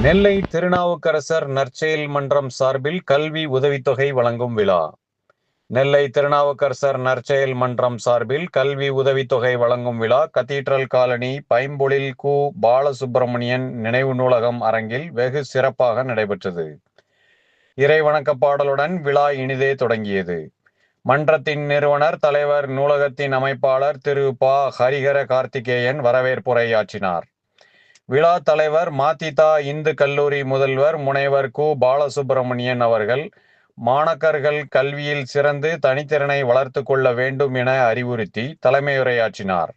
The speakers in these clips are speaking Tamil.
நெல்லை திருநாவுக்கரசர் நற்செயல் மன்றம் சார்பில் கல்வி உதவித்தொகை வழங்கும் விழா. நெல்லை திருநாவுக்கரசர் நற்செயல் மன்றம் சார்பில் கல்வி உதவித்தொகை வழங்கும் விழா கதீட்ரல் காலனி பைம்பொழில் கு. பாலசுப்பிரமணியன் நினைவு நூலகம் அரங்கில் வெகு சிறப்பாக நடைபெற்றது. இறைவணக்க பாடலுடன் விழா இனிதே தொடங்கியது. மன்றத்தின் நிறுவனர், தலைவர், நூலகத்தின் அமைப்பாளர் திரு ப. ஹரிஹர கார்த்திகேயன் வரவேற்புரையாற்றினார். விழா தலைவர் மதித இந்து கல்லூரி முதல்வர் முனைவர் கு. பாலசுப்பிரமணியன் அவர்கள் மாணக்கர்கள் கல்வியில் சிறந்து தனித்திறனை வளர்த்து கொள்ள வேண்டும் என அறிவுறுத்தி தலைமையுரையாற்றினார்.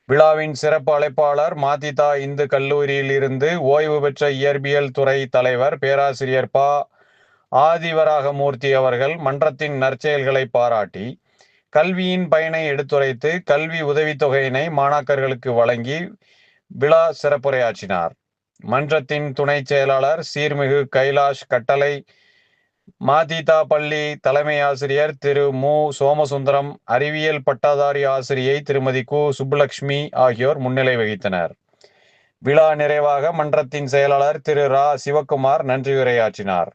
விழாவின் சிறப்பு அழைப்பாளர் மதித இந்து கல்லூரியில் இருந்து ஓய்வு பெற்ற இயற்பியல் துறை தலைவர் பேராசிரியர் ப. ஆதிவராகமூர்த்தி அவர்கள் மன்றத்தின் நற்செயல்களை பாராட்டி கல்வியின் பயனை எடுத்துரைத்து கல்வி உதவித்தொகையினை மாணாக்கர்களுக்கு வழங்கி விழா சிறப்புரையாற்றினார். மன்றத்தின் துணை செயலாளர் சீர்மிகு கைலாஷ் கட்டளை மதித பள்ளி தலைமை ஆசிரியர் திரு மு. சோமசுந்தரம், அறிவியல் பட்டதாரி ஆசிரியை திருமதி கு. சுப்புலட்சுமி ஆகியோர் முன்னிலை வகித்தனர். விழா நிறைவாக மன்றத்தின் செயலாளர் திரு ரா. சிவக்குமார் நன்றியுரையாற்றினார்.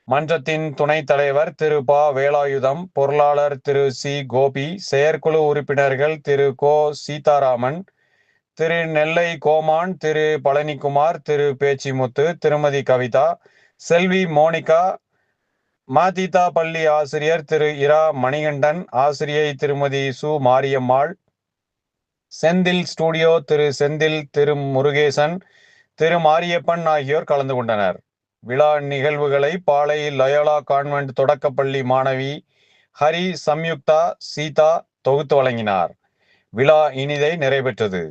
மன்றத்தின் துணைத் தலைவர் திரு ப. வேலாயுதம், பொருளாளர் திரு சி. கோபி, செயற்குழு உறுப்பினர்கள் திரு கோ. சீதாராமன், திரு நெல்லை கோமான், திரு பழனிக்குமார், திரு பேச்சிமுத்து, திருமதி கவிதா, செல்வி மோனிகா, மதித பள்ளி ஆசிரியர் திரு இரா. மணிகண்டன், ஆசிரியை திருமதி சு. மாரியம்மாள், செந்தில் ஸ்டுடியோ திரு செந்தில், திரு முருகேசன், திரு மாரியப்பன் ஆகியோர் கலந்து கொண்டனர். விழா நிகழ்வுகளை பாளை லயோலா கான்வென்ட் தொடக்கப்பள்ளி மாணவி ஹரி சம்யுக்தா சீதா தொகுத்து வழங்கினார். விழா இனிதே நிறைவேற்றது.